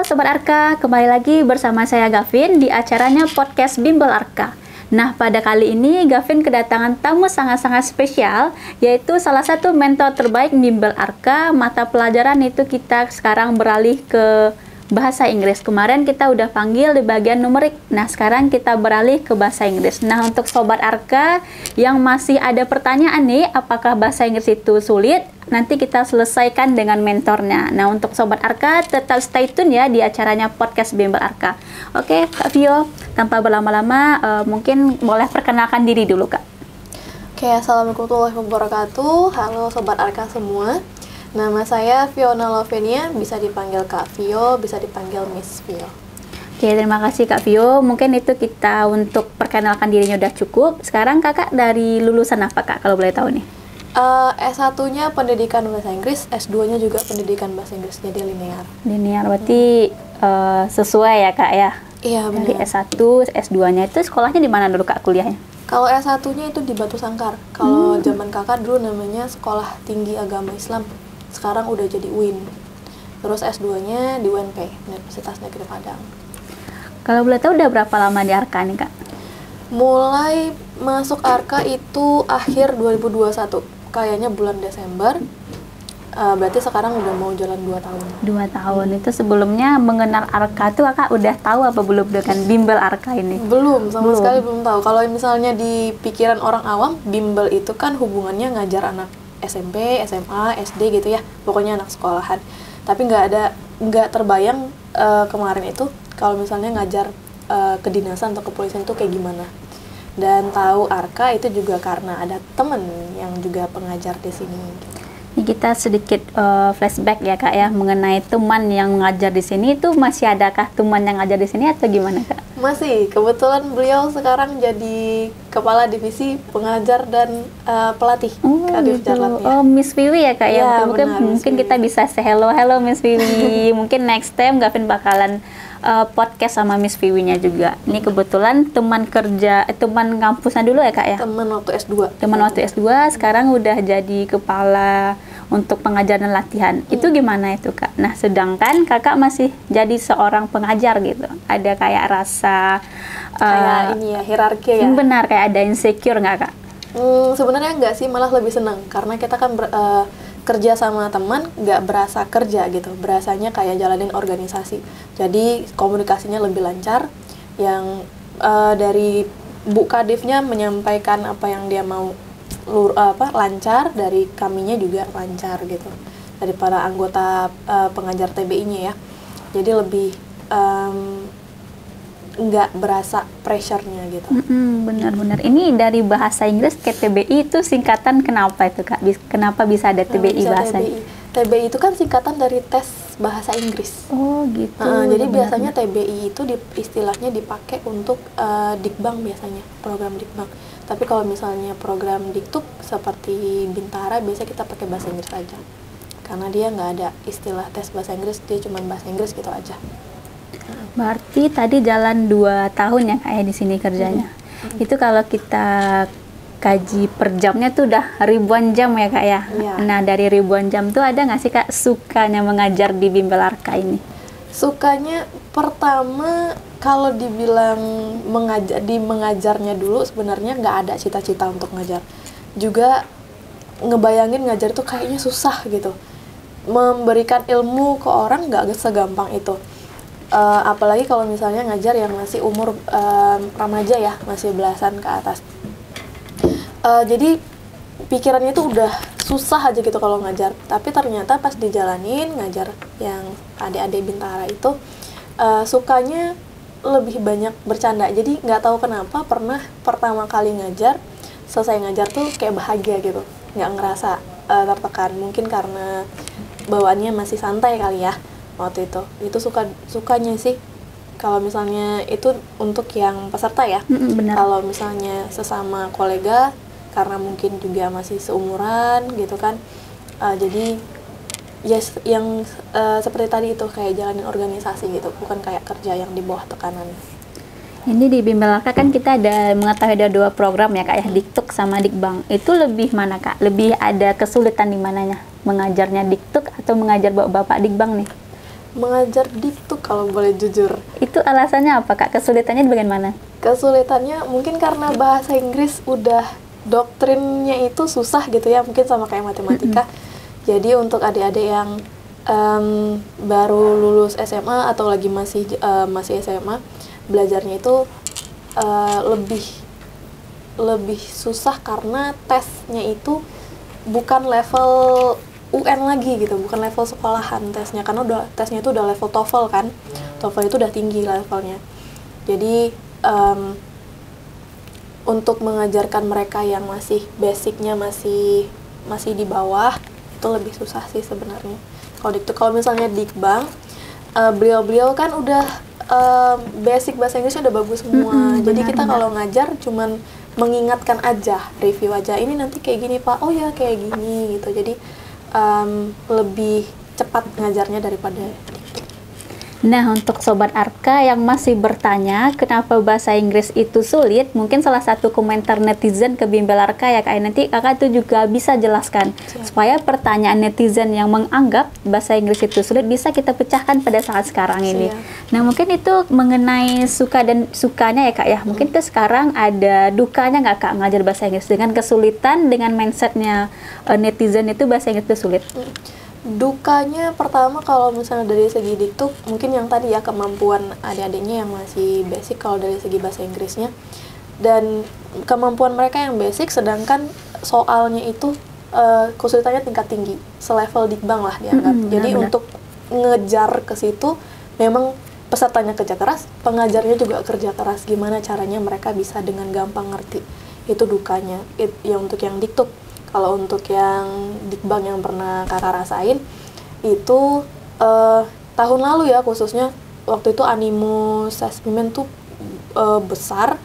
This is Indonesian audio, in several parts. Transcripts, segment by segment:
Sobat Arka, kembali lagi bersama saya Gavin di acaranya podcast Bimbel Arka. Nah, pada kali ini Gavin kedatangan tamu sangat-sangat spesial, yaitu salah satu mentor terbaik Bimbel Arka. Mata pelajaran itu kita sekarang beralih ke bahasa Inggris. Kemarin kita udah panggil di bagian numerik. Nah, sekarang kita beralih ke bahasa Inggris. Nah, untuk Sobat Arka yang masih ada pertanyaan nih, apakah bahasa Inggris itu sulit? Nanti kita selesaikan dengan mentornya. Nah, untuk Sobat Arka, tetap stay tune ya di acaranya podcast Bimbel Arka. Oke, Kak Vio, tanpa berlama-lama, mungkin boleh perkenalkan diri dulu, Kak. Oke, Assalamualaikum warahmatullahi wabarakatuh. Halo Sobat Arka semua. Nama saya Fiona Lovenia, bisa dipanggil Kak Vio, bisa dipanggil Miss Vio. Oke, terima kasih Kak Vio. Mungkin itu kita untuk perkenalkan dirinya udah cukup. Sekarang Kakak dari lulusan apa, Kak, kalau boleh tahu nih? S1-nya pendidikan bahasa Inggris, S2-nya juga pendidikan bahasa Inggris, jadi linear. Linear, berarti sesuai ya, Kak, ya? Iya, Dari benar. S1, S2-nya itu sekolahnya di mana dulu, Kak, kuliahnya? Kalau S1-nya itu di Batu Sangkar. Kalau zaman kakak dulu namanya Sekolah Tinggi Agama Islam. Sekarang udah jadi UIN. Terus S2-nya di UNP, Universitas Negeri Padang. Kalau boleh tahu udah berapa lama di Arka nih, Kak? Mulai masuk Arka itu akhir 2021. Kayaknya bulan Desember. Berarti sekarang udah mau jalan 2 tahun. 2 tahun. Itu sebelumnya mengenal Arka tuh Kakak udah tahu apa belum dengan Bimbel Arka ini? Belum, sama Belum. sekali belum tahu. Kalau misalnya di pikiran orang awam, bimbel itu kan hubungannya ngajar anak SMP, SMA, SD gitu ya. Pokoknya anak sekolahan. Tapi nggak terbayang kemarin itu kalau misalnya ngajar kedinasan atau kepolisian itu kayak gimana. Dan tahu Arka itu juga karena ada temen yang juga pengajar di sini. Ini kita sedikit flashback ya, Kak, ya, mengenai teman yang mengajar di sini. Itu masih adakah teman yang ngajar di sini atau gimana, Kak? Masih, kebetulan beliau sekarang jadi kepala divisi pengajar dan pelatih Kadif Gitu. Jarlatnya. Oh, Miss Vivi ya, Kak, ya? Ya, Mungkin benar, Miss mungkin Vivi. kita bisa say hello Miss Vivi. Mungkin next time Gavin bakalan podcast sama Miss Vivi-nya juga. Ini kebetulan teman kampusnya dulu ya, Kak, ya? Teman waktu S2. Teman waktu S2, sekarang udah jadi kepala untuk pengajaran latihan. Itu gimana itu, Kak? Nah, sedangkan Kakak masih jadi seorang pengajar gitu. Ada kayak rasa Kayak ini ya, hierarki ya. benar, kayak ada insecure nggak, Kak? Sebenarnya enggak sih, malah lebih senang. Karena kita kan kerja sama teman, nggak berasa kerja gitu. Berasanya kayak jalanin organisasi. Jadi komunikasinya lebih lancar. Yang dari Bu Kadifnya menyampaikan apa yang dia mau lancar, dari kaminya juga lancar gitu, dari para anggota pengajar TBI-nya ya. Jadi lebih nggak berasa pressure-nya gitu. Benar-benar. Ini dari bahasa Inggris ke TBI itu singkatan kenapa itu, Kak? Kenapa bisa ada TBI Bisa bahasanya? TBI itu kan singkatan dari tes bahasa Inggris. Oh, gitu. Jadi Benar-benar. biasanya TBI itu istilahnya dipakai untuk Dikbang biasanya, program Dikbang. Tapi kalau misalnya program Diktuk seperti Bintara, biasanya kita pakai bahasa Inggris aja. Karena dia nggak ada istilah tes bahasa Inggris, dia cuma bahasa Inggris gitu aja. Berarti tadi jalan 2 tahun ya, Kak, ya, di sini kerjanya. Itu kalau kita kaji per jamnya tuh udah ribuan jam ya, Kak, ya? Iya. Nah, dari ribuan jam tuh ada nggak sih, Kak, sukanya mengajar di Bimbel Arka ini? Sukanya pertama kalau dibilang mengajarnya dulu sebenarnya nggak ada cita-cita untuk ngajar. Juga ngebayangin ngajar itu kayaknya susah gitu. Memberikan ilmu ke orang nggak segampang itu. Apalagi kalau misalnya ngajar yang masih umur remaja ya, masih belasan ke atas. Jadi pikirannya itu udah susah aja gitu kalau ngajar. Tapi ternyata pas dijalanin ngajar yang adik-adik Bintara itu sukanya lebih banyak bercanda. Jadi nggak tahu kenapa pernah pertama kali ngajar, selesai ngajar tuh kayak bahagia gitu, nggak ngerasa tertekan. Mungkin karena bawaannya masih santai kali ya waktu itu. Itu sukanya sih. Kalau misalnya itu untuk yang peserta ya. Benar. Kalau misalnya sesama kolega, karena mungkin juga masih seumuran gitu kan, jadi ya yang seperti tadi itu kayak jalanin organisasi gitu, bukan kayak kerja yang di bawah tekanan. Ini di Bimbel Arka kan kita ada mengetahui ada 2 program ya, Kak, ya, Diktuk sama Dikbang. Itu lebih mana, Kak? Lebih ada kesulitan di mananya? Mengajarnya Diktuk atau mengajar Bapak Dikbang nih? mengajar diktuk kalau boleh jujur. Itu alasannya apa Kak? Kesulitannya di bagian mana? Kesulitannya mungkin karena bahasa Inggris udah doktrinnya itu susah gitu ya, mungkin sama kayak matematika. Jadi untuk adik-adik yang baru lulus SMA atau lagi masih SMA, belajarnya itu lebih susah karena tesnya itu bukan level UN lagi gitu, bukan level sekolahan tesnya, karena tesnya itu udah level TOEFL kan. TOEFL itu udah tinggi levelnya. Jadi untuk mengajarkan mereka yang masih basicnya masih di bawah itu lebih susah sih sebenarnya. Kalau misalnya Dikbang, beliau kan udah basic bahasa Inggrisnya udah bagus semua. Jadi kita kalau ngajar cuman mengingatkan aja, review aja, ini nanti kayak gini Pak, oh ya kayak gini gitu. Jadi lebih cepat ngajarnya daripada Diktuk. Nah, untuk Sobat Arka yang masih bertanya kenapa bahasa Inggris itu sulit, mungkin salah satu komentar netizen ke Bimbel Arka ya Kak, nanti Kakak itu juga bisa jelaskan. Supaya pertanyaan netizen yang menganggap bahasa Inggris itu sulit bisa kita pecahkan pada saat sekarang ini. Nah, mungkin itu mengenai suka dan sukanya ya Kak ya. Mungkin tuh sekarang ada dukanya nggak Kak ngajar bahasa Inggris, dengan kesulitan, dengan mindsetnya netizen itu bahasa Inggris itu sulit? Dukanya pertama kalau misalnya dari segi diktuk, mungkin yang tadi ya, kemampuan adik-adiknya yang masih basic kalau dari segi bahasa Inggrisnya, dan kemampuan mereka yang basic, sedangkan soalnya itu kesulitannya tingkat tinggi, selevel Dikbang lah dianggap. Jadi untuk ngejar ke situ memang pesertanya kerja keras, pengajarnya juga kerja keras. Gimana caranya mereka bisa dengan gampang ngerti, itu dukanya. Untuk yang diktuk. Kalau untuk yang Dikbang yang pernah Kakak rasain, itu tahun lalu ya khususnya, waktu itu animo assessment tuh besar,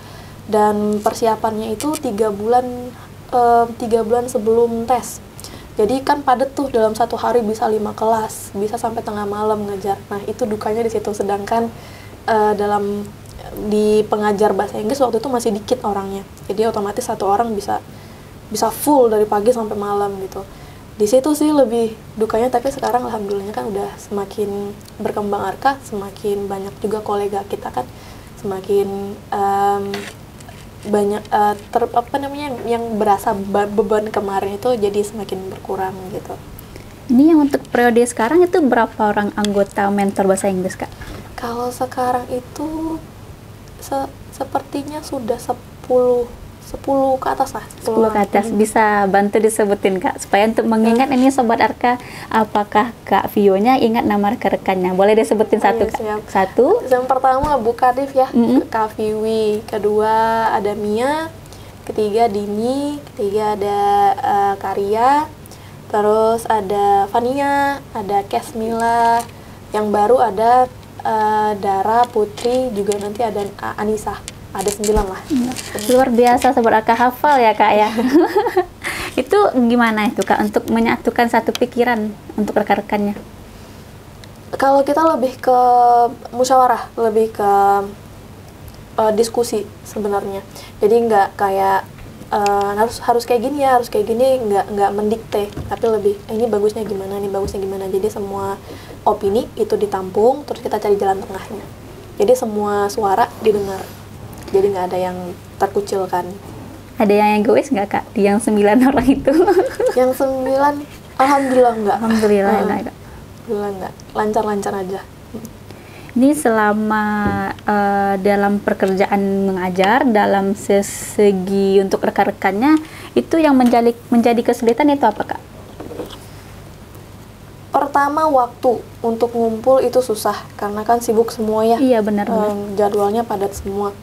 dan persiapannya itu 3 bulan sebelum tes. Jadi kan padat tuh, dalam satu hari bisa 5 kelas, bisa sampai tengah malam ngajar. Nah itu dukanya di situ. Sedangkan di pengajar bahasa Inggris waktu itu masih dikit orangnya, jadi otomatis satu orang bisa full dari pagi sampai malam gitu. Di situ sih lebih dukanya, tapi sekarang alhamdulillahnya kan udah semakin berkembang Arka, semakin banyak juga kolega kita kan, semakin banyak yang berasa beban kemarin itu jadi semakin berkurang gitu. Ini yang untuk periode sekarang itu berapa orang anggota mentor bahasa Inggris Kak? Kalau sekarang itu sepertinya sudah 10 ke atas lah. 10 ke atas. Bisa bantu disebutin Kak, supaya untuk mengingat ini Sobat Arka, apakah Kak Vionya ingat nama rekan-rekannya? Boleh disebutin satu Kak? Satu. Yang pertama Bu Kadif ya, Kak Viwi. Kedua ada Mia. Ketiga Dini. Ketiga ada Karya. Terus ada Fania, ada Kesmila. Yang baru ada Dara, Putri, juga nanti ada Anissa. Ada 9 lah. Luar biasa Sobat Arka, hafal ya Kak ya. Itu gimana itu Kak untuk menyatukan satu pikiran untuk rekan-rekannya? Kalau kita lebih ke musyawarah, lebih ke diskusi sebenarnya. Jadi nggak kayak harus kayak gini ya, harus kayak gini, nggak mendikte, tapi lebih ini bagusnya gimana, ini bagusnya gimana. Jadi semua opini itu ditampung, terus kita cari jalan tengahnya. Jadi semua suara didengar. Jadi nggak ada yang terkucilkan. Ada yang egois nggak Kak? Di yang 9 orang itu? Yang 9, alhamdulillah nggak. Alhamdulillah enggak. Alhamdulillah nggak. Lancar-lancar aja. Ini selama dalam pekerjaan mengajar, dalam segi untuk rekan-rekannya, itu yang menjadi kesulitan itu apa Kak? Pertama, waktu untuk ngumpul itu susah, karena kan sibuk semua ya. Iya benar. Jadwalnya padat semua.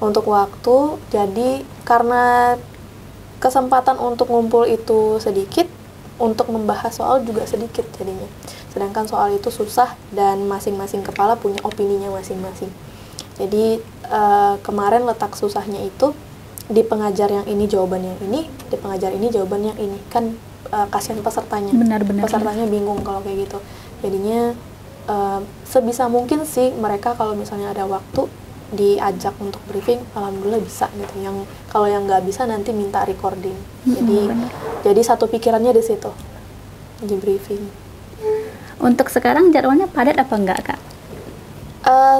Untuk waktu, jadi karena kesempatan untuk ngumpul itu sedikit, untuk membahas soal juga sedikit jadinya. Sedangkan soal itu susah dan masing-masing kepala punya opininya masing-masing. Jadi kemarin letak susahnya itu di pengajar yang ini jawaban yang ini, di pengajar ini jawaban yang ini. Kan kasihan pesertanya. Benar-benar. Pesertanya bingung kalau kayak gitu. Jadinya sebisa mungkin sih mereka kalau misalnya ada waktu diajak untuk briefing, alhamdulillah bisa gitu. Yang kalau yang nggak bisa nanti minta recording. Jadi satu pikirannya di situ, di briefing. Untuk sekarang jadwalnya padat apa enggak, Kak?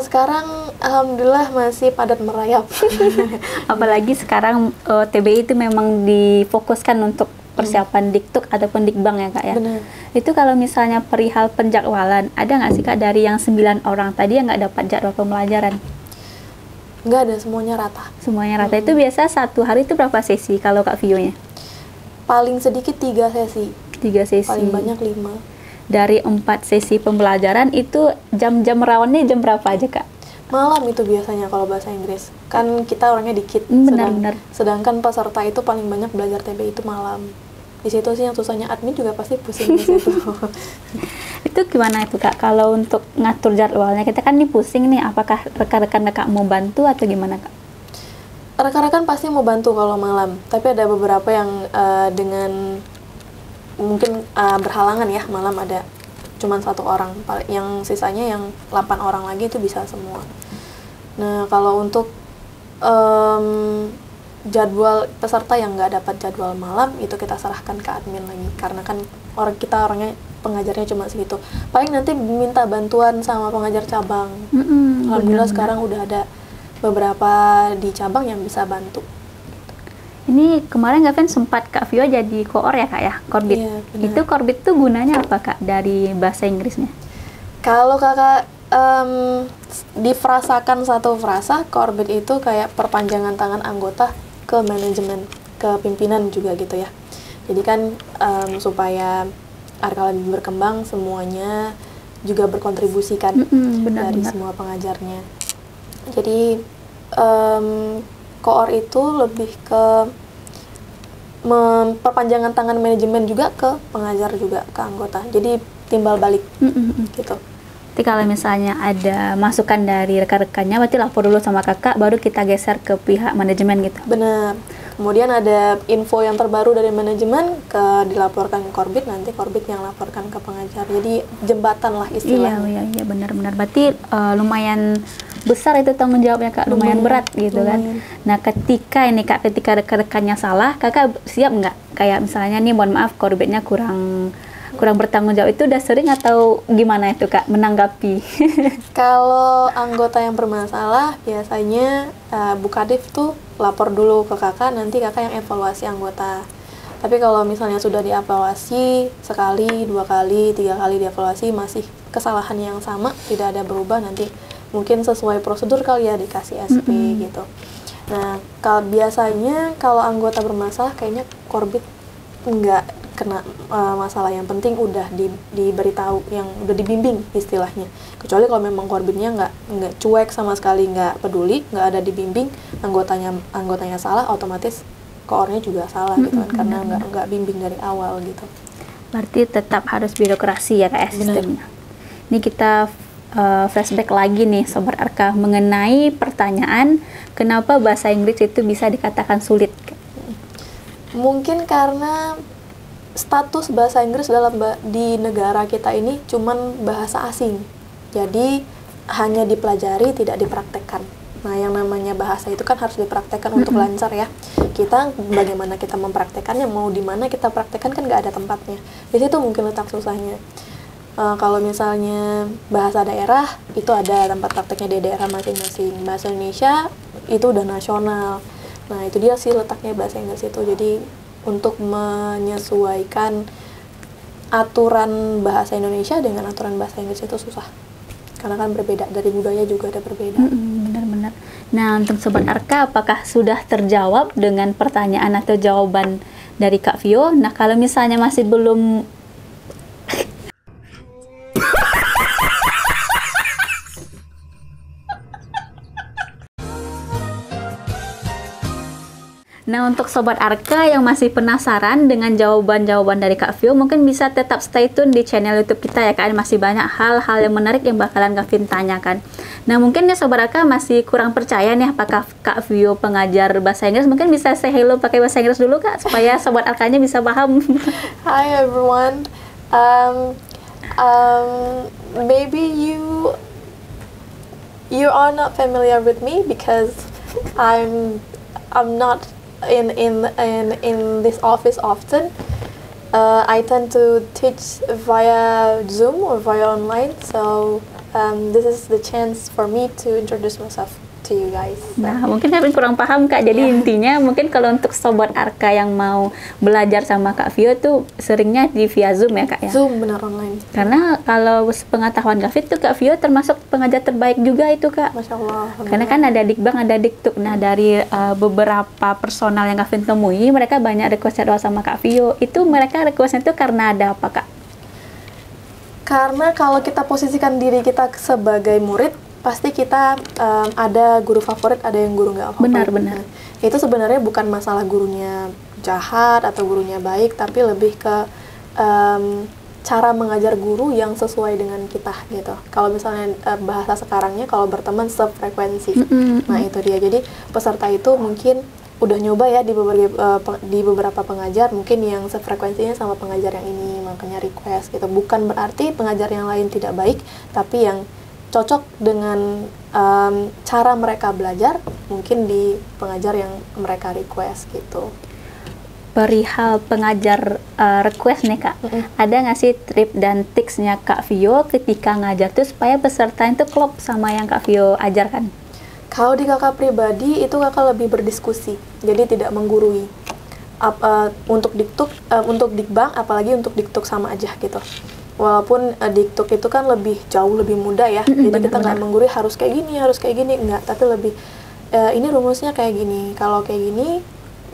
Sekarang alhamdulillah masih padat merayap. Apalagi sekarang TBI itu memang difokuskan untuk persiapan Diktuk ataupun Dikbang ya, Kak ya. Benar. Itu kalau misalnya perihal penjadwalan, ada nggak sih, Kak, dari yang 9 orang tadi yang nggak dapat jadwal pembelajaran? Nggak ada, semuanya rata. Semuanya rata. Itu biasa satu hari itu berapa sesi kalau Kak Vio-nya? Paling sedikit 3 sesi, 3 sesi. paling banyak 5. Dari 4 sesi pembelajaran itu jam-jam rawannya jam berapa aja, Kak? Malam itu biasanya kalau bahasa Inggris. Kan kita orangnya dikit. Benar-benar. Sedangkan peserta itu paling banyak belajar TBI itu malam. Di situ sih yang susahnya, admin juga pasti pusing di situ. Itu gimana itu, Kak? Kalau untuk ngatur jadwalnya, kita kan nih pusing nih, apakah rekan-rekan Kak mau bantu atau gimana, Kak? Rekan-rekan pasti mau bantu kalau malam, tapi ada beberapa yang dengan mungkin berhalangan ya, malam ada cuman 1 orang, yang sisanya yang 8 orang lagi itu bisa semua. Nah, kalau untuk jadwal peserta yang nggak dapat jadwal malam, itu kita serahkan ke admin lagi, karena kan orangnya pengajarnya cuma segitu. Paling nanti minta bantuan sama pengajar cabang. Alhamdulillah sekarang udah ada beberapa di cabang yang bisa bantu. Ini kemarin Gavin sempat Kak Vio jadi koor ya, Kak ya, Korbit. Iya, benar. Itu Korbit tuh gunanya apa, Kak, dari bahasa Inggrisnya? Kalau kakak difrasakan satu frasa, Korbit itu kayak perpanjangan tangan anggota ke manajemen, ke pimpinan juga gitu ya. Jadi kan supaya Arka lebih berkembang, semuanya juga berkontribusi kan dari semua pengajarnya. Jadi koor itu lebih ke perpanjangan tangan manajemen juga ke pengajar juga ke anggota. Jadi timbal balik gitu. Jadi kalau misalnya ada masukan dari rekan-rekannya, berarti lapor dulu sama kakak, baru kita geser ke pihak manajemen gitu. Benar. Kemudian ada info yang terbaru dari manajemen dilaporkan ke Korbit, nanti Korbit yang laporkan ke pengajar. Jadi jembatan lah istilahnya. Iya benar-benar. Berarti lumayan besar itu tanggung jawabnya, Kak, lumayan berat gitu kan. Nah, ketika rekan-rekannya salah, kakak siap nggak? Kayak misalnya nih, mohon maaf, Korbitnya kurang bertanggung jawab, itu udah sering atau gimana itu, Kak, menanggapi? Kalau anggota yang bermasalah, biasanya Bu Kadif tuh lapor dulu ke kakak, nanti kakak yang evaluasi anggota. Tapi kalau misalnya sudah dievaluasi sekali, 2 kali, 3 kali dievaluasi, masih kesalahan yang sama, tidak ada berubah, nanti mungkin sesuai prosedur kali ya dikasih SP gitu. Nah, biasanya kalau anggota bermasalah, kayaknya Korbit nggak kena masalah. Yang penting udah diberitahu, yang udah dibimbing istilahnya. Kecuali kalau memang Korbitnya nggak cuek sama sekali, nggak peduli, nggak ada dibimbing, anggotanya salah, otomatis koornya juga salah gitu kan, karena nggak bimbing dari awal gitu. Berarti tetap harus birokrasi ya, Kak, sistemnya. Ini kita flashback lagi nih Sobat Arka mengenai pertanyaan kenapa bahasa Inggris itu bisa dikatakan sulit. Mungkin karena status bahasa Inggris di negara kita ini cuman bahasa asing, jadi hanya dipelajari, tidak dipraktekkan. Nah, yang namanya bahasa itu kan harus dipraktekkan untuk lancar ya. Kita bagaimana kita mempraktekannya, mau di mana kita praktekkan kan nggak ada tempatnya. Di situ mungkin letak susahnya. Kalau misalnya bahasa daerah, itu ada tempat prakteknya di daerah masing-masing. Bahasa Indonesia itu udah nasional. Nah, itu dia sih letaknya bahasa Inggris itu. Jadi untuk menyesuaikan aturan bahasa Indonesia dengan aturan bahasa Inggris itu susah, karena kan berbeda, dari budaya juga ada berbeda. Benar-benar. Nah, untuk Sobat Arka, apakah sudah terjawab dengan pertanyaan atau jawaban dari Kak Vio? Nah, kalau misalnya masih belum Nah, untuk Sobat Arka yang masih penasaran dengan jawaban-jawaban dari Kak Vio, mungkin bisa tetap stay tune di channel YouTube kita ya, Kak. Masih banyak hal-hal yang menarik yang bakalan Kak Vin tanyakan. Nah, mungkin nih Sobat Arka masih kurang percaya nih apakah Kak Vio pengajar bahasa Inggris. Mungkin bisa say hello pakai bahasa Inggris dulu, Kak, supaya Sobat Arkanya bisa paham. Hi everyone. Maybe you are not familiar with me because I'm not in this office often. I tend to teach via Zoom or via online, so this is the chance for me to introduce myself to you guys. Nah, mungkin Gavin kurang paham Kak. Jadi intinya mungkin kalau untuk sobat Arka yang mau belajar sama Kak Vio tuh seringnya di via Zoom ya Kak ya. Zoom benar online. Karena kalau pengetahuan Gavin tuh Kak Vio termasuk pengajar terbaik juga itu Kak. Masya Allah. Karena kan ada Dikbang, ada Diktuk. Nah dari beberapa personal yang Gavin temui, mereka banyak request doa sama Kak Vio. Itu mereka requestnya tuh karena ada apa Kak? Karena kalau kita posisikan diri kita sebagai murid, pasti kita ada guru favorit, ada yang guru nggak favorit. Benar. Nah, itu sebenarnya bukan masalah gurunya jahat atau gurunya baik, tapi lebih ke cara mengajar guru yang sesuai dengan kita gitu. Kalau misalnya bahasa sekarangnya, kalau berteman sefrekuensi. Nah itu dia. Jadi peserta itu mungkin udah nyoba ya di beberapa pengajar, mungkin yang sefrekuensinya sama pengajar yang ini, makanya request gitu. Bukan berarti pengajar yang lain tidak baik, tapi yang cocok dengan cara mereka belajar mungkin di pengajar yang mereka request gitu. Perihal pengajar request nih Kak, ada nggak sih trip dan tiksnya Kak Vio ketika ngajar tuh supaya peserta itu klop sama yang Kak Vio ajarkan? Kalau di kakak pribadi itu kakak lebih berdiskusi, jadi tidak menggurui. Untuk Dikbang, apalagi untuk Diktuk sama aja gitu. Walaupun Diktuk itu kan jauh lebih mudah ya, jadi kita nggak menggurui harus kayak gini, enggak, tapi lebih ini rumusnya kayak gini, kalau kayak gini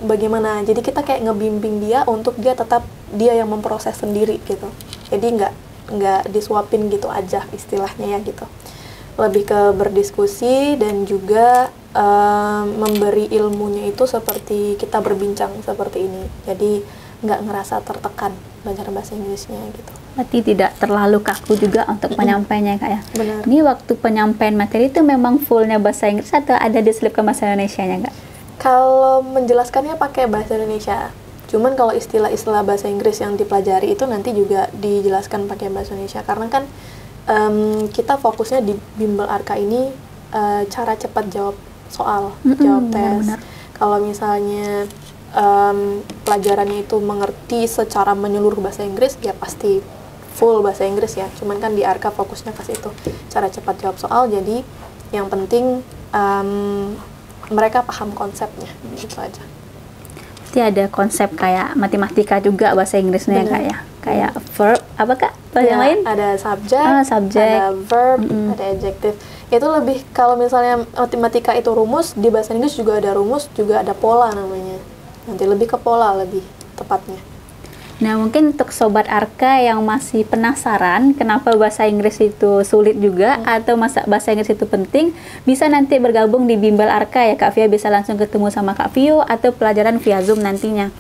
bagaimana. Jadi kita kayak ngebimbing dia untuk dia tetap dia yang memproses sendiri gitu. Jadi nggak disuapin gitu aja istilahnya ya gitu. Lebih ke berdiskusi dan juga memberi ilmunya itu seperti kita berbincang seperti ini. Jadi nggak ngerasa tertekan belajar bahasa Inggrisnya gitu. Berarti tidak terlalu kaku juga untuk penyampaiannya Kak ya? Benar. Ini waktu penyampaian materi itu memang fullnya bahasa Inggris atau ada diselipkan bahasa Indonesianya Kak? Kalau menjelaskannya pakai bahasa Indonesia. Cuman kalau istilah-istilah bahasa Inggris yang dipelajari itu nanti juga dijelaskan pakai bahasa Indonesia. Karena kan kita fokusnya di Bimbel Arka ini cara cepat jawab soal, jawab tes. Kalau misalnya pelajarannya itu mengerti secara menyeluruh bahasa Inggris, ya pasti full bahasa Inggris ya. Cuman kan di Arka fokusnya ke situ, cara cepat jawab soal. Jadi yang penting mereka paham konsepnya, gitu aja. Pasti ada konsep kayak matematika juga bahasa Inggrisnya Kak ya? Kayak verb, apa Kak? Yang lain? Ada subject, ada verb, ada adjective. Itu lebih, kalau misalnya matematika itu rumus, di bahasa Inggris juga ada rumus, juga ada pola namanya. Nanti lebih ke pola lebih tepatnya. Nah mungkin untuk Sobat Arka yang masih penasaran kenapa bahasa Inggris itu sulit juga atau bahasa Inggris itu penting, bisa nanti bergabung di Bimbel Arka ya Kak Vio, bisa langsung ketemu sama Kak Vio atau pelajaran via Zoom nantinya.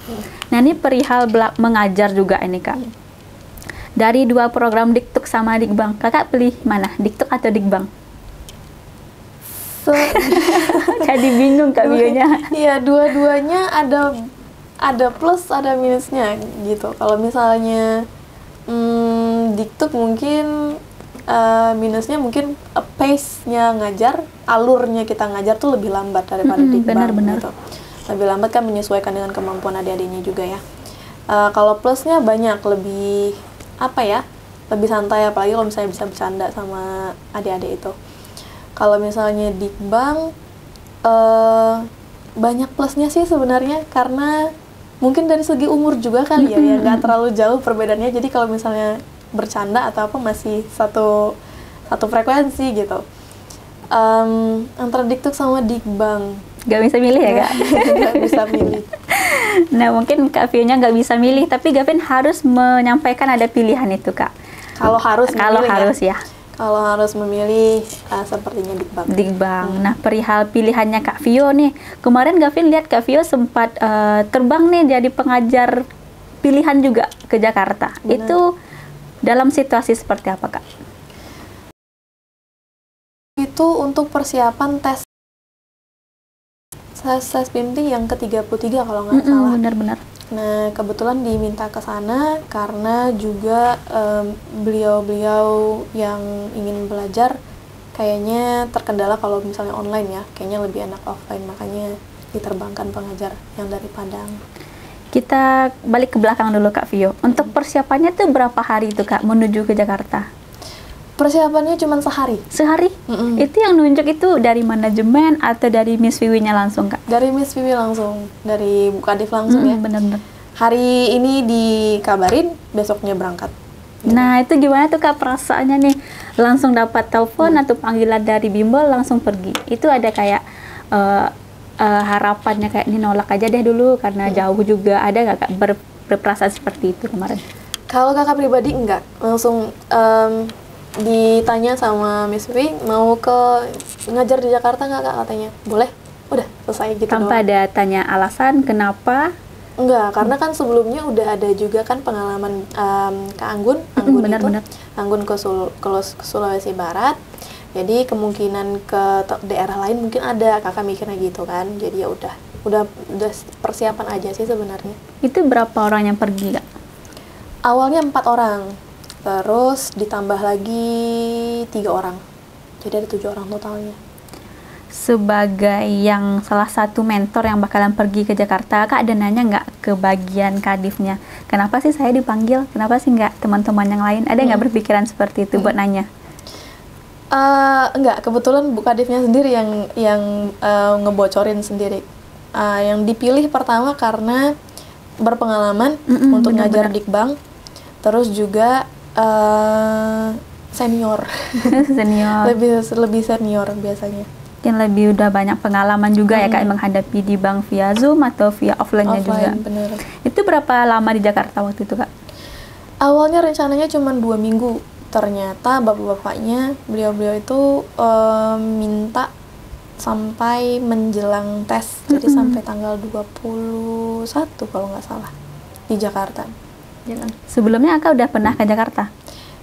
Nah ini perihal mengajar juga ini Kak. Dari dua program Diktuk sama Dikbang, Kakak pilih mana? Diktuk atau Dikbang? Jadi bingung Kak Vio-nya. Iya, dua-duanya ada plus ada minusnya gitu. Kalau misalnya Diktuk mungkin minusnya mungkin pace-nya ngajar, alurnya kita ngajar tuh lebih lambat daripada Dikbang gitu. Lebih lambat kan menyesuaikan dengan kemampuan adik-adiknya juga ya. Kalau plusnya banyak, lebih apa ya, lebih santai, apalagi kalau misalnya bisa bercanda sama adik-adik itu. Kalau misalnya Dikbang banyak plusnya sih sebenarnya, karena mungkin dari segi umur juga kali ya, nggak terlalu jauh perbedaannya. Jadi kalau misalnya bercanda atau apa masih satu frekuensi gitu. Antara Diktuk sama Dikbang Gak bisa milih ya Kak? Gak bisa milih. Nah mungkin Kak Vio-nya nggak bisa milih, tapi Gavin harus menyampaikan ada pilihan itu Kak. Kalau harus ya. Kalau harus memilih, sepertinya Dikbang. Dikbang. Nah, perihal pilihannya Kak Vio nih. Kemarin Gavin lihat Kak Vio sempat terbang nih jadi pengajar pilihan juga ke Jakarta. Benar. Itu dalam situasi seperti apa Kak? Itu untuk persiapan tes bimbing yang ke-33 kalau nggak salah. Benar-benar. Nah, kebetulan diminta ke sana karena juga beliau-beliau yang ingin belajar kayaknya terkendala kalau misalnya online ya, kayaknya lebih enak offline, makanya diterbangkan pengajar yang dari Padang. Kita balik ke belakang dulu Kak Vio. Untuk persiapannya tuh berapa hari itu Kak menuju ke Jakarta? Persiapannya cuma sehari. Sehari? Itu yang nunjuk itu dari manajemen atau dari Miss Viwi-nya langsung Kak? Dari Miss Vivi langsung, dari Bukadif langsung ya. Bener-bener. Hari ini dikabarin, besoknya berangkat. Nah itu gimana tuh Kak perasaannya nih? Langsung dapat telepon atau panggilan dari bimbel langsung pergi? Itu ada kayak harapannya kayak ini nolak aja deh dulu karena jauh juga, ada nggak Kak berperasaan seperti itu kemarin? Kalau kakak pribadi enggak, langsung ditanya sama Miss V mau ke ngajar di Jakarta nggak Kak, katanya boleh, udah selesai gitu Tanpa doang. ada tanya alasan kenapa? Enggak, karena kan sebelumnya udah ada juga kan pengalaman ke Anggun Benar-benar. Anggun ke Sulawesi Barat. Jadi kemungkinan ke daerah lain mungkin ada, kakak mikirnya gitu kan. Jadi ya udah persiapan aja sih sebenarnya. Itu berapa orang yang pergi Kak? Awalnya 4 orang, terus ditambah lagi 3 orang. Jadi ada 7 orang totalnya. Sebagai yang salah satu mentor yang bakalan pergi ke Jakarta, Kak ada nanya nggak ke bagian kadifnya? Kenapa sih saya dipanggil? Kenapa sih nggak teman-teman yang lain? Ada nggak berpikiran seperti itu buat nanya? Enggak, kebetulan Bu Kadifnya sendiri yang ngebocorin sendiri. Yang dipilih pertama karena berpengalaman untuk ngajar Dikbang, terus juga senior. Senior. lebih senior biasanya. Mungkin lebih udah banyak pengalaman juga ya Kak menghadapi di bank via Zoom atau via offline-nya juga. Bener. Itu berapa lama di Jakarta waktu itu Kak? Awalnya rencananya cuma 2 minggu. Ternyata bapak-bapaknya, beliau-beliau itu minta sampai menjelang tes. Jadi sampai tanggal 21 kalau nggak salah di Jakarta. Sebelumnya Kak udah pernah ke Jakarta?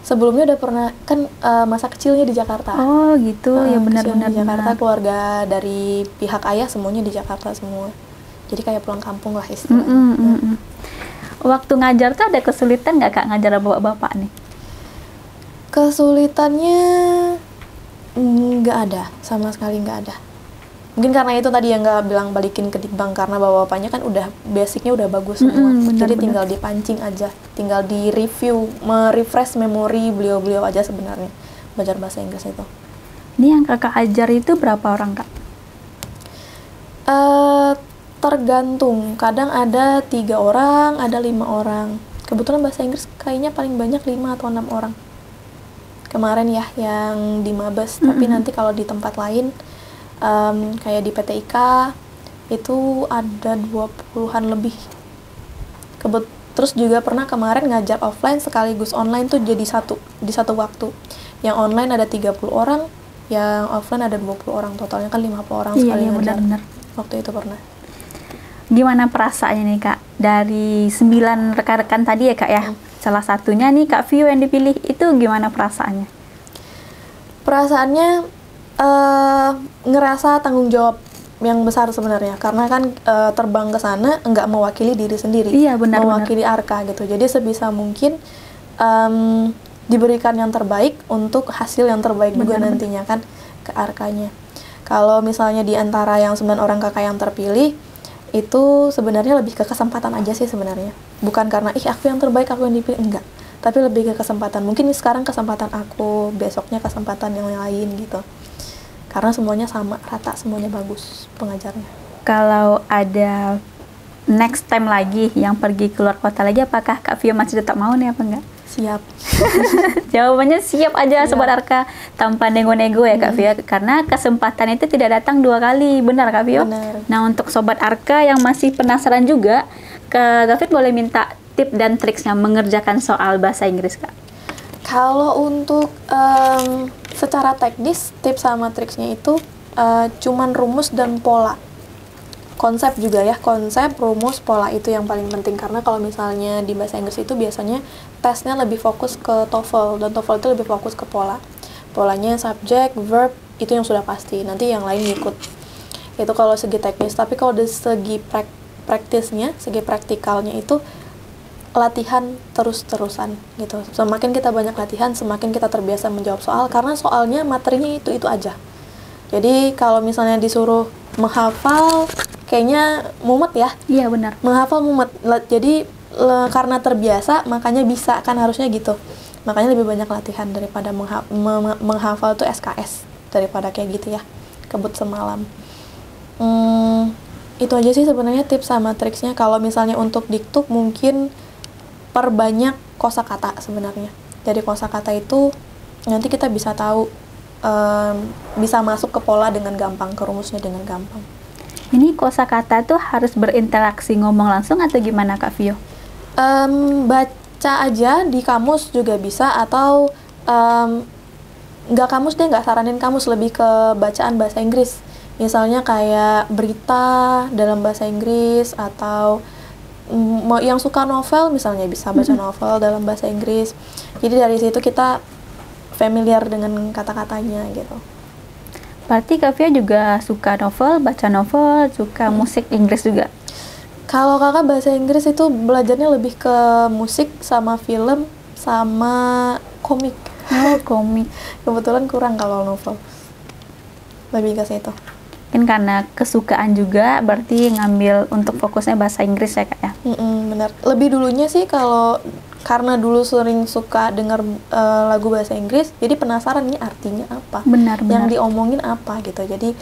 Sebelumnya udah pernah, kan masa kecilnya di Jakarta. Oh gitu, ya benar-benar. Di Jakarta, keluarga dari pihak ayah semuanya di Jakarta semua. Jadi kayak pulang kampung lah istilahnya. Waktu ngajar tuh ada kesulitan nggak Kak ngajar bapak-bapak nih? Kesulitannya nggak ada, sama sekali nggak ada. Mungkin karena itu tadi yang nggak bilang balikin ke Dikbang, karena bapak-bapaknya kan udah basicnya udah bagus semua. Jadi tinggal dipancing aja, tinggal di review, merefresh memori beliau-beliau aja sebenarnya belajar bahasa Inggris itu. Ini yang Kakak ajar itu berapa orang Kak? Tergantung, kadang ada 3 orang, ada 5 orang. Kebetulan bahasa Inggris kayaknya paling banyak 5 atau 6 orang. Kemarin ya yang di Mabes, tapi nanti kalau di tempat lain kayak di PT IKA itu ada 20-an lebih. Terus juga pernah kemarin ngajar offline sekaligus online tuh jadi di satu waktu. Yang online ada 30 orang, yang offline ada 20 orang, totalnya kan 50 orang sekali ngajar. Benar-benar. Waktu itu pernah. Gimana perasaannya nih Kak? Dari 9 rekan-rekan tadi ya Kak ya, salah satunya nih Kak Vio yang dipilih, itu gimana perasaannya? Perasaannya ngerasa tanggung jawab yang besar sebenarnya, karena kan terbang ke sana nggak mewakili diri sendiri, mewakili Arka gitu. Jadi sebisa mungkin diberikan yang terbaik untuk hasil yang terbaik juga nantinya kan ke Arkanya. Kalau misalnya di antara yang 9 orang kakak yang terpilih, itu sebenarnya lebih ke kesempatan aja sih sebenarnya. Bukan karena aku yang terbaik, aku yang dipilih, enggak. Tapi lebih ke kesempatan. Mungkin sekarang kesempatan aku, besoknya kesempatan yang lain gitu. Karena semuanya sama, rata, semuanya bagus pengajarnya. Kalau ada next time lagi yang pergi keluar kota lagi, apakah Kak Vio masih tetap mau nih apa enggak? Siap. Jawabannya siap aja Sobat Arka, tanpa nego-nego ya Kak Vio, karena kesempatan itu tidak datang 2 kali, benar Kak Vio? Benar. Nah untuk Sobat Arka yang masih penasaran juga, Kak Gavin boleh minta tip dan triksnya mengerjakan soal bahasa Inggris Kak? Kalau untuk secara teknis, tips sama triksnya itu cuman rumus dan pola. Konsep juga ya, konsep, rumus, pola itu yang paling penting. Karena kalau misalnya di bahasa Inggris itu biasanya tesnya lebih fokus ke TOEFL, dan TOEFL itu lebih fokus ke pola. Polanya subjek, verb, itu yang sudah pasti. Nanti yang lain ngikut. Itu kalau segi teknis. Tapi kalau dari segi praktisnya, segi praktikalnya itu latihan terus-terusan gitu. Semakin kita banyak latihan, semakin kita terbiasa menjawab soal, karena soalnya materinya itu aja. Jadi kalau misalnya disuruh menghafal kayaknya mumet ya. Iya benar. Menghafal mumet. Jadi karena terbiasa makanya bisa, kan harusnya gitu. Makanya lebih banyak latihan daripada menghafal tuh SKS daripada kayak gitu ya, kebut semalam. Itu aja sih sebenarnya tips sama triksnya. Kalau misalnya untuk diktuk mungkin perbanyak kosakata sebenarnya. Jadi kosakata itu nanti kita bisa tahu, bisa masuk ke pola dengan gampang, ke rumusnya dengan gampang. Ini kosakata tuh harus berinteraksi ngomong langsung atau gimana Kak Vio? Baca aja di kamus juga bisa, atau nggak kamus deh, nggak saranin kamus, lebih ke bacaan bahasa Inggris. Misalnya kayak berita dalam bahasa Inggris, atau yang suka novel misalnya bisa baca novel dalam bahasa Inggris. Jadi dari situ kita familiar dengan kata-katanya gitu. Berarti Kak Vio juga suka novel, baca novel, suka musik Inggris juga? Kalau kakak bahasa Inggris itu belajarnya lebih ke musik sama film sama komik. Oh, komik. Kebetulan kurang kalau novel. Lebih ke situ. Mungkin karena kesukaan juga, berarti ngambil untuk fokusnya bahasa Inggris ya Kak ya? Benar. Lebih dulunya sih karena dulu sering suka dengar lagu bahasa Inggris, jadi penasaran ini artinya apa, Benar. yang diomongin apa gitu. Jadi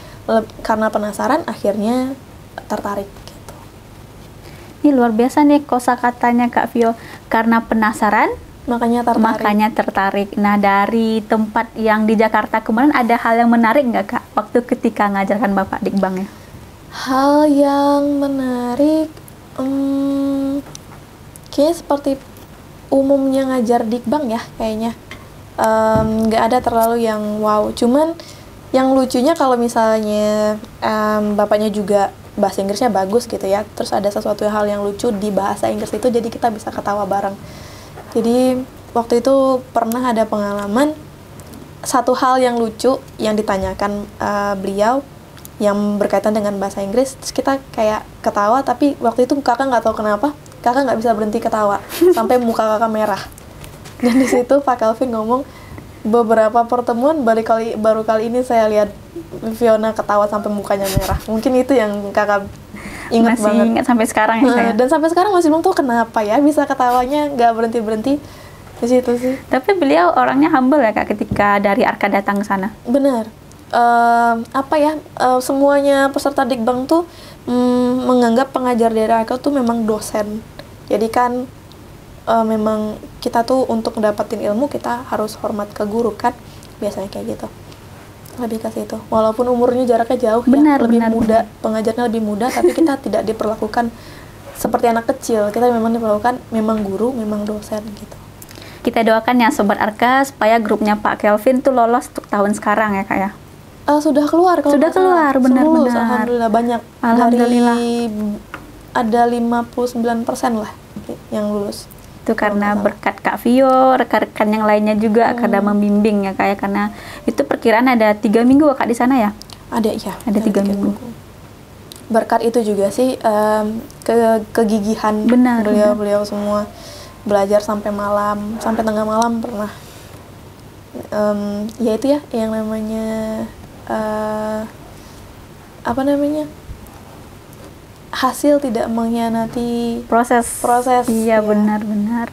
karena penasaran akhirnya tertarik. Ini luar biasa nih kosakatanya Kak Vio. Karena penasaran, makanya tertarik. Nah, dari tempat yang di Jakarta kemarin ada hal yang menarik nggak Kak waktu ketika ngajarkan Bapak Dikbang ya? Hal yang menarik, kayaknya seperti umumnya ngajar Dikbang ya kayaknya. Nggak ada terlalu yang wow. Cuman yang lucunya kalau misalnya bapaknya juga bahasa Inggrisnya bagus gitu ya, terus ada sesuatu hal yang lucu di bahasa Inggris itu, jadi kita bisa ketawa bareng. Jadi waktu itu pernah ada pengalaman satu hal yang lucu yang ditanyakan beliau yang berkaitan dengan bahasa Inggris, terus kita kayak ketawa, tapi waktu itu kakak nggak tahu kenapa kakak nggak bisa berhenti ketawa sampai muka kakak merah. Dan di situ Pak Kelvin ngomong, beberapa pertemuan baru kali ini saya lihat Fiona ketawa sampai mukanya merah. Mungkin itu yang kakak ingat banget. Masih ingat sampai sekarang ya saya. Dan sampai sekarang masih bingung tuh kenapa ya bisa ketawanya nggak berhenti di situ sih. Tapi beliau orangnya humble ya Kak ketika dari Arka datang ke sana. Benar. Semuanya peserta Dikbang tuh menganggap pengajar dari Arka tuh memang dosen. Jadi kan memang kita tuh untuk mendapatkan ilmu kita harus hormat ke guru kan, biasanya kayak gitu. Lebih ke situ. Walaupun umurnya jaraknya jauh, lebih muda, pengajarnya lebih muda, tapi kita tidak diperlakukan seperti anak kecil. Kita memang diperlakukan memang guru, memang dosen gitu. Kita doakan ya Sobat Arka supaya grupnya Pak Kelvin tuh lolos untuk tahun sekarang ya Kak ya. Sudah keluar kalau sudah keluar, benar-benar. Alhamdulillah banyak. Alhamdulillah. Ada 59% lah yang lulus. Itu karena berkat Kak Vio, rekan-rekan yang lainnya juga karena membimbing ya Kak ya, karena itu perkiraan ada 3 minggu Kak di sana ya? Ada ya. Ada 3 minggu. Berkat itu juga sih kegigihan beliau semua, belajar sampai malam, sampai tengah malam pernah. Ya itu ya yang namanya hasil tidak mengkhianati proses. Iya, benar-benar.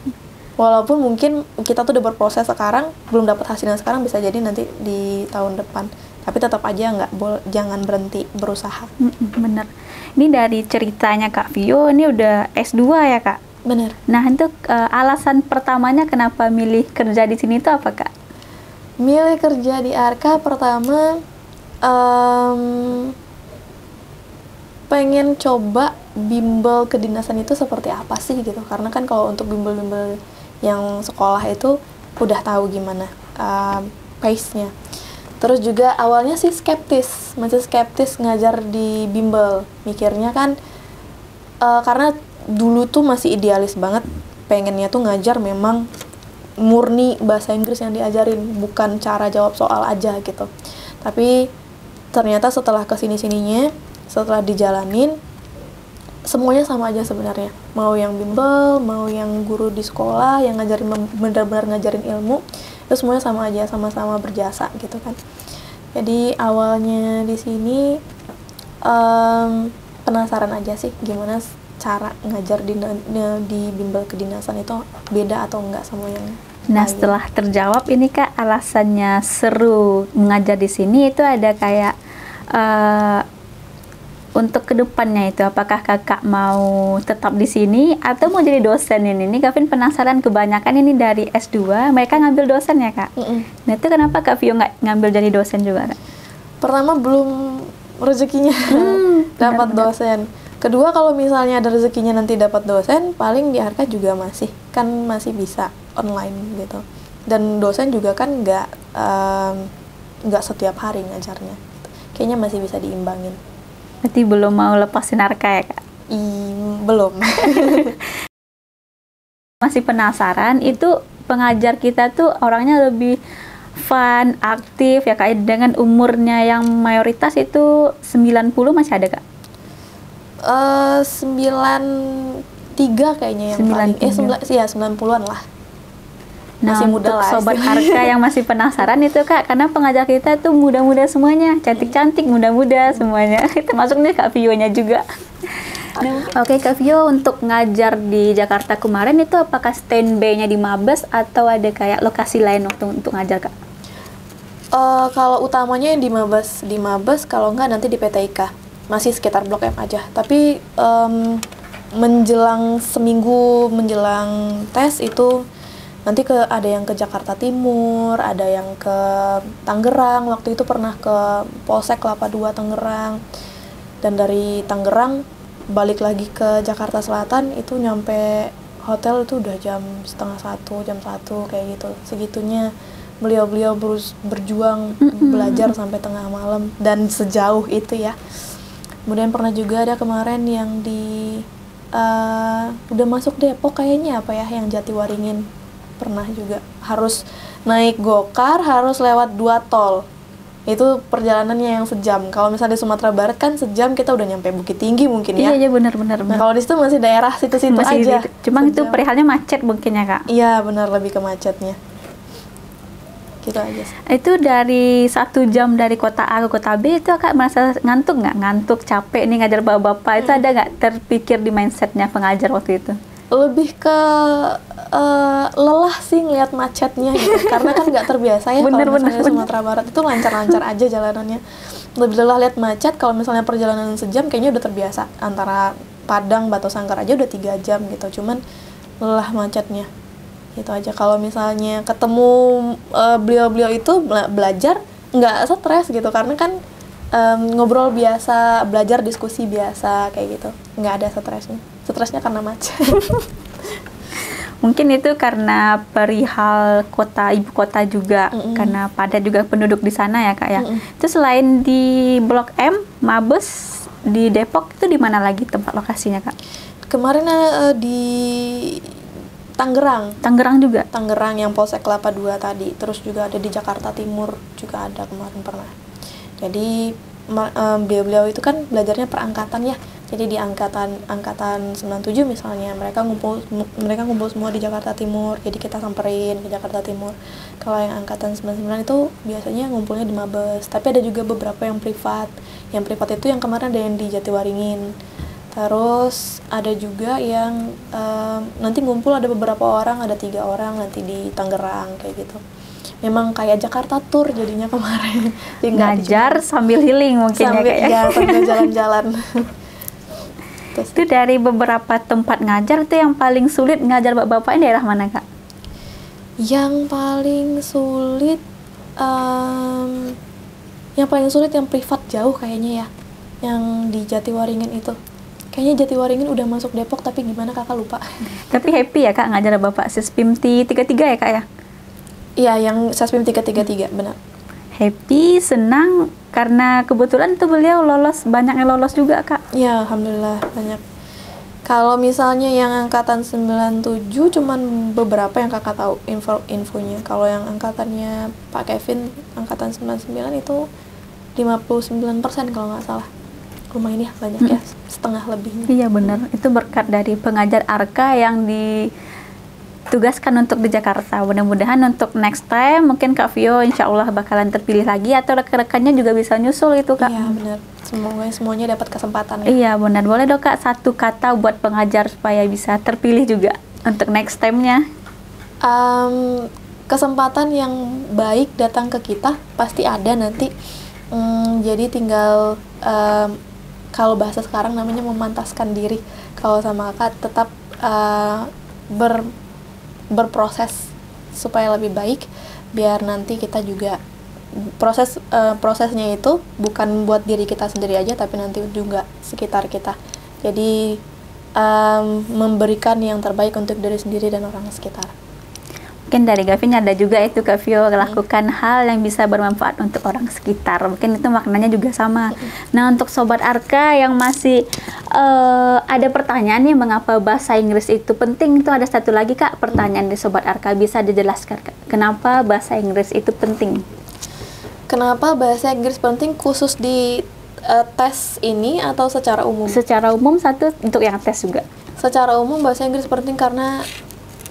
Walaupun mungkin kita tuh udah berproses sekarang, belum dapat hasilnya sekarang, bisa jadi nanti di tahun depan. Tapi tetap aja jangan berhenti berusaha. Bener. Ini dari ceritanya Kak Vio, ini udah S2 ya Kak? Bener. Nah, untuk alasan pertamanya kenapa milih kerja di sini itu apa Kak? Milih kerja di Arka pertama, pengen coba bimbel kedinasan itu seperti apa sih gitu, karena kan kalau untuk bimbel-bimbel yang sekolah itu udah tahu gimana pace-nya. Terus juga awalnya sih masih skeptis ngajar di bimbel, mikirnya kan karena dulu tuh masih idealis banget, pengennya tuh ngajar memang murni bahasa Inggris yang diajarin, bukan cara jawab soal aja gitu. Tapi ternyata setelah kesini-sininya, setelah dijalanin, semuanya sama aja sebenarnya. Mau yang bimbel, mau yang guru di sekolah yang ngajarin benar-benar ngajarin ilmu, itu semuanya sama aja, sama-sama berjasa gitu kan. Jadi awalnya di sini penasaran aja sih gimana cara ngajar di bimbel kedinasan itu beda atau enggak sama yang Nah, lain. setelah terjawab ini Kak, alasannya seru mengajar di sini itu ada kayak untuk kedepannya itu, apakah Kakak mau tetap di sini atau mau jadi dosen ini? Ini Gavin penasaran, kebanyakan ini dari S2 mereka ngambil dosen ya Kak. Nah itu kenapa Kak Vio nggak ngambil jadi dosen juga Kak? Pertama belum rezekinya dapat dosen. Kedua kalau misalnya ada rezekinya nanti dapat dosen, paling di Arka juga masih bisa online gitu. Dan dosen juga kan nggak setiap hari ngajarnya. Kayaknya masih bisa diimbangin. Berarti belum mau lepasin Arka ya Kak? Belum. Masih penasaran, itu pengajar kita tuh orangnya lebih fun, aktif ya Kak, dengan umurnya yang mayoritas itu 90 masih ada Kak? 93 kayaknya yang paling 90-an lah. Nah, masih muda untuk lah sobat Arka yang masih penasaran itu Kak, karena pengajar kita tuh muda-muda semuanya, cantik-cantik, muda-muda semuanya. Termasuk nih Kak Vio-nya juga. Oke Kak Vio, untuk ngajar di Jakarta kemarin itu apakah standby-nya di Mabes atau ada kayak lokasi lain waktu untuk ngajar Kak? Kalau utamanya yang di Mabes, kalau enggak nanti di PTIK. Masih sekitar Blok M aja. Tapi menjelang seminggu menjelang tes itu nanti ada yang ke Jakarta Timur, ada yang ke Tangerang. Waktu itu pernah ke Polsek Kelapa II Tangerang. Dan dari Tangerang balik lagi ke Jakarta Selatan, itu nyampe hotel itu udah jam 12:30, jam 1 kayak gitu. Segitunya beliau-beliau berjuang belajar sampai tengah malam dan sejauh itu ya. Kemudian pernah juga ada kemarin yang udah masuk Depok kayaknya yang Jatiwaringin. Pernah juga harus naik gokar, harus lewat 2 tol. Itu perjalanannya yang sejam. Kalau misalnya di Sumatera Barat kan sejam kita udah nyampe Bukit Tinggi mungkin ya. Iya benar. Nah kalau di situ masih daerah situ-situ aja. Cuma itu perihalnya macet mungkin ya Kak? Iya benar, lebih ke macetnya. Gitu aja sih. Itu dari 1 jam dari kota A ke kota B itu Kak merasa ngantuk nggak? Ngantuk, capek nih ngajar bapak-bapak, itu ada nggak terpikir di mindsetnya pengajar waktu itu? Lebih ke lelah sih ngeliat macetnya gitu. Karena kan nggak terbiasa ya. Kalau misalnya Sumatera Barat itu lancar-lancar aja jalanannya. Lebih lelah lihat macet. Kalau misalnya perjalanan sejam kayaknya udah terbiasa. Antara Padang, Batu Sangkar aja udah 3 jam gitu. Cuman lelah macetnya. Itu aja. Kalau misalnya ketemu beliau-beliau itu belajar nggak stres gitu, karena kan ngobrol biasa, belajar diskusi biasa kayak gitu, nggak ada stresnya karena macet. Mungkin itu karena perihal ibu kota juga, karena padat juga penduduk di sana ya Kak ya. Itu selain di Blok M, Mabes, di Depok, itu di mana lagi tempat lokasinya Kak? Kemarin di Tangerang juga? Tangerang yang Polsek Kelapa II tadi. Terus juga ada di Jakarta Timur juga ada kemarin pernah. Jadi beliau-beliau itu kan belajarnya per angkatan ya. Jadi di angkatan 97 misalnya mereka ngumpul semua di Jakarta Timur. Jadi kita samperin ke Jakarta Timur. Kalau yang angkatan 99 itu biasanya ngumpulnya di Mabes. Tapi ada juga beberapa yang privat. Yang privat itu yang kemarin ada yang di Jatiwaringin. Terus ada juga yang nanti ngumpul ada beberapa orang, ada 3 orang nanti di Tangerang kayak gitu. Memang kayak Jakarta Tour jadinya kemarin. Ngajar sambil healing mungkin ya Kak ya? Sambil jalan-jalan. Itu dari beberapa tempat ngajar itu yang paling sulit ngajar bapak-bapak ini daerah mana Kak? Yang paling sulit yang privat jauh kayaknya ya. Yang di Jatiwaringin itu. Kayaknya Jatiwaringin udah masuk Depok, tapi gimana kakak lupa. Tapi happy ya Kak ngajar bapak Sespimti 33 ya Kak ya? Iya, yang Sespim 333, benar. Happy, senang, karena kebetulan tuh beliau banyak yang lolos juga Kak. Iya, alhamdulillah banyak. Kalau misalnya yang angkatan 97 cuman beberapa yang kakak tahu infonya. Kalau yang angkatannya Pak Kevin angkatan 99 itu 59% kalau nggak salah. Lumayan ya, banyak ya, setengah lebihnya. Iya benar, itu berkat dari pengajar Arka yang tugaskan untuk di Jakarta. Mudah-mudahan untuk next time mungkin Kak Vio insya Allah bakalan terpilih lagi atau rekan-rekannya juga bisa nyusul itu Kak. Iya benar. Semoga semuanya dapat kesempatan ya. Iya benar. Boleh dong Kak satu kata buat pengajar supaya bisa terpilih juga untuk next time-nya. Kesempatan yang baik datang ke kita pasti ada nanti. Jadi tinggal kalau bahasa sekarang namanya memantaskan diri. Kalau sama Kak tetap berproses supaya lebih baik, biar nanti kita juga prosesnya itu bukan buat diri kita sendiri aja, tapi nanti juga sekitar kita. Jadi memberikan yang terbaik untuk diri sendiri dan orang sekitar. Mungkin dari Gavin ada juga itu Kak Vio lakukan hal yang bisa bermanfaat untuk orang sekitar. Mungkin itu maknanya juga sama. Nah untuk Sobat Arka yang masih ada pertanyaan nih mengapa bahasa Inggris itu penting, itu ada satu lagi Kak pertanyaan di Sobat Arka, bisa dijelaskan Kak, kenapa bahasa Inggris itu penting? Kenapa bahasa Inggris penting khusus di tes ini atau secara umum? Secara umum satu, untuk yang tes juga. Secara umum bahasa Inggris penting karena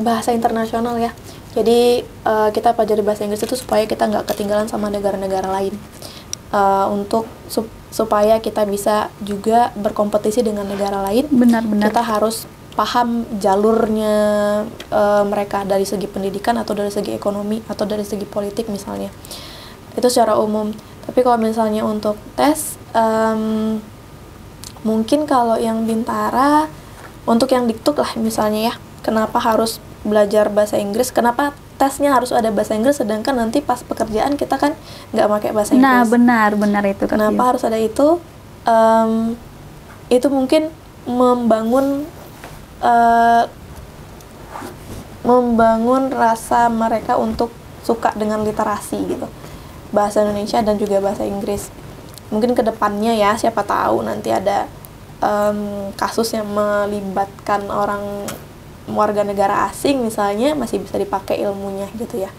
bahasa internasional ya. Jadi kita pelajari bahasa Inggris itu supaya kita nggak ketinggalan sama negara-negara lain. Untuk supaya kita bisa juga berkompetisi dengan negara lain. Benar-benar. Kita harus paham jalurnya mereka dari segi pendidikan atau dari segi ekonomi atau dari segi politik misalnya. Itu secara umum. Tapi kalau misalnya untuk tes, mungkin kalau yang Bintara, untuk yang diktuk lah misalnya ya, kenapa harus belajar bahasa Inggris, kenapa tesnya harus ada bahasa Inggris, sedangkan nanti pas pekerjaan kita kan nggak pakai bahasa Inggris. Nah benar itu. Kenapa harus ada itu? Itu mungkin membangun rasa mereka untuk suka dengan literasi gitu, bahasa Indonesia dan juga bahasa Inggris. Mungkin kedepannya ya, siapa tahu nanti ada kasus yang melibatkan warga negara asing misalnya, masih bisa dipakai ilmunya gitu ya.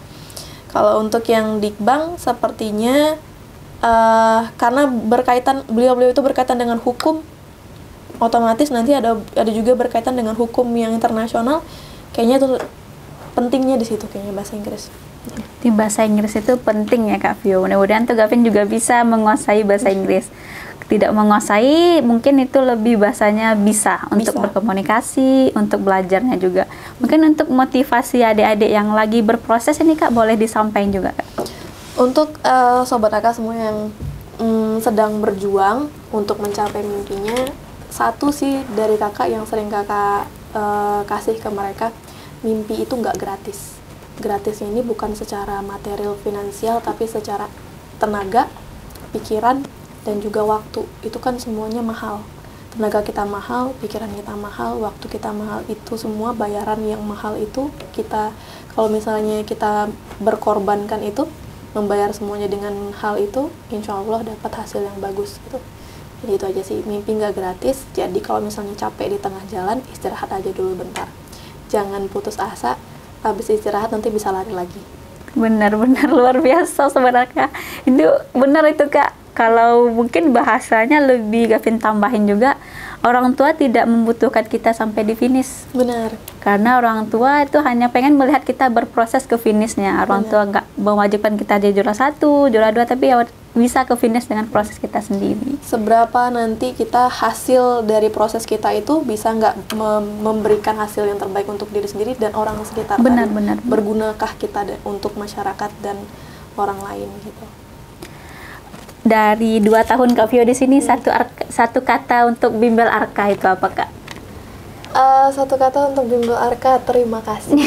Kalau untuk yang Dikbang sepertinya karena beliau itu berkaitan dengan hukum, otomatis nanti ada juga berkaitan dengan hukum yang internasional. Kayaknya itu pentingnya di situ kayaknya bahasa Inggris. Di bahasa Inggris itu penting ya Kak Vio. Mudah-mudahan tuh Gavin juga bisa menguasai bahasa Inggris. Tidak menguasai, mungkin itu lebih bahasanya bisa untuk berkomunikasi, untuk belajarnya juga. Mungkin untuk motivasi adik-adik yang lagi berproses ini Kak, boleh disampaikan juga Kak. Untuk Sobat Aka semua yang sedang berjuang untuk mencapai mimpinya, satu sih dari kakak yang sering kakak kasih ke mereka, mimpi itu nggak gratis. Gratisnya ini bukan secara material finansial, tapi secara tenaga, pikiran, dan juga waktu. Itu kan semuanya mahal. Tenaga kita mahal, pikiran kita mahal, waktu kita mahal. Itu semua bayaran yang mahal itu kita, kalau misalnya kita berkorbankan itu, membayar semuanya dengan hal itu, insya Allah dapat hasil yang bagus gitu. Jadi itu aja sih, mimpi nggak gratis. Jadi kalau misalnya capek di tengah jalan, istirahat aja dulu bentar. Jangan putus asa, habis istirahat nanti bisa lari lagi. Benar-benar luar biasa sebenarnya. Itu benar itu Kak. Kalau mungkin bahasanya lebih Gavin tambahin juga, orang tua tidak membutuhkan kita sampai di finish. Benar. Karena orang tua itu hanya pengen melihat kita berproses ke finishnya. Orang tua nggak mewajibkan kita jadi juara 1, juara 2, tapi ya bisa ke finish dengan proses kita sendiri. Seberapa nanti kita hasil dari proses kita itu bisa nggak memberikan hasil yang terbaik untuk diri sendiri dan orang sekitar. Benar-benar. Bergunakah kita untuk masyarakat dan orang lain gitu. Dari 2 tahun Kak Vio di sini, satu kata untuk Bimbel Arka itu apa Kak? Satu kata untuk Bimbel Arka, terima kasih.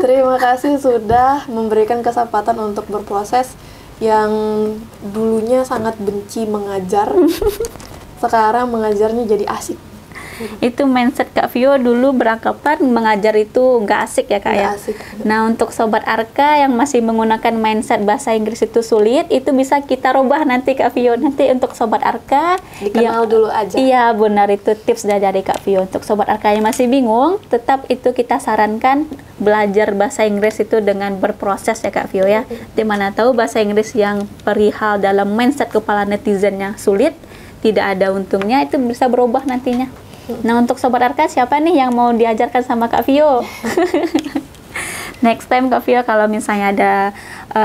Terima kasih sudah memberikan kesempatan untuk berproses yang dulunya sangat benci mengajar. Sekarang mengajarnya jadi asik. Itu mindset Kak Vio dulu beranggapan mengajar itu nggak asik ya Kak ya. Asik. Nah untuk Sobat Arka yang masih menggunakan mindset bahasa Inggris itu sulit, itu bisa kita rubah nanti Kak Vio. Nanti untuk Sobat Arka dikenal dulu aja. Iya benar, itu tips dari Kak Vio. Untuk Sobat Arka yang masih bingung, tetap itu kita sarankan belajar bahasa Inggris itu dengan berproses ya Kak Vio ya. Dimana tahu bahasa Inggris yang perihal dalam mindset kepala netizen yang sulit, tidak ada untungnya, itu bisa berubah nantinya. Nah, untuk Sobat Arka, siapa nih yang mau diajarkan sama Kak Vio? Next time Kak Vio kalau misalnya ada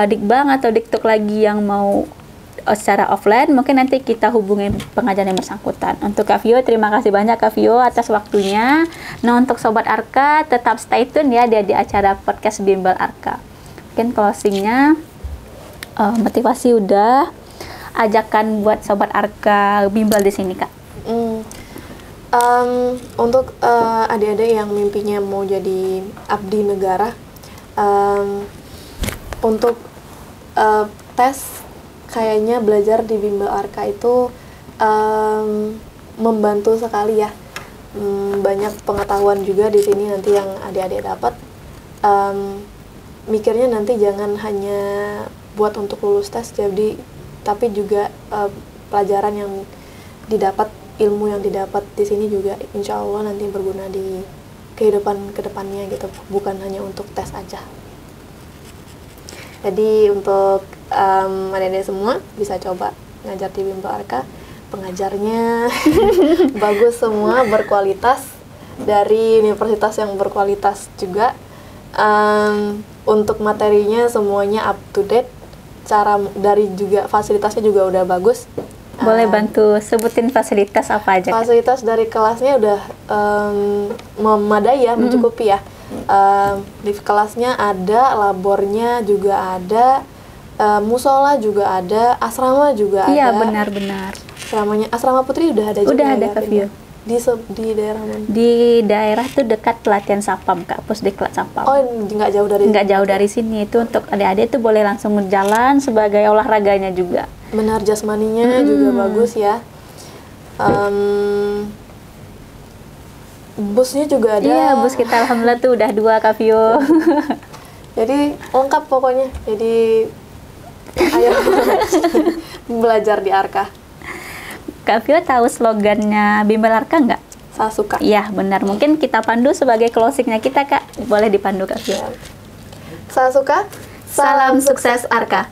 Dikbang atau Diktuk lagi yang mau secara offline, mungkin nanti kita hubungin pengajar yang bersangkutan. Untuk Kak Vio, terima kasih banyak Kak Vio atas waktunya. Nah, untuk Sobat Arka, tetap stay tune ya di acara podcast Bimbel Arka. Mungkin closingnya, motivasi udah, ajakan buat Sobat Arka Bimbel di sini Kak. Untuk adik-adik yang mimpinya mau jadi abdi negara, untuk tes, kayaknya belajar di Bimbel Arka itu membantu sekali ya. Banyak pengetahuan juga di sini nanti yang adik-adik dapat. Mikirnya nanti jangan hanya buat untuk lulus tes, tapi juga pelajaran yang didapat, ilmu yang didapat di sini juga insya Allah nanti berguna di kehidupan kedepannya gitu, bukan hanya untuk tes aja. Jadi untuk adik-adik semua bisa coba ngajar di Bimbel Arka, pengajarnya bagus semua, berkualitas, dari universitas yang berkualitas juga. Untuk materinya semuanya up to date, dari juga fasilitasnya juga udah bagus. Boleh bantu sebutin fasilitas apa aja? Fasilitas dari kelasnya udah memadai ya, mencukupi ya. Di kelasnya ada, labornya juga ada, musola juga ada, asrama juga ada. Iya, benar-benar. Asrama Putri udah ada juga. Udah ada Kak Vio. Di daerah mana? Di daerah tuh dekat pelatihan Sapam Kak, Pusdiklat Sapam. Oh, nggak jauh dari nggak jauh dari sini. Itu untuk adik-adik tuh boleh langsung berjalan sebagai olahraganya juga. Benar, jasmaninya juga bagus ya. Busnya juga ada. Iya, bus kita alhamdulillah tuh udah 2 Kak Vio. Jadi lengkap pokoknya. Jadi ayo belajar di Arka. Kak Vio tahu slogannya Bimbel Arka nggak? Saya suka. Iya, benar. Mungkin kita pandu sebagai closingnya kita Kak. Boleh dipandu Kak Vio. Saya suka. Salam sukses Arka.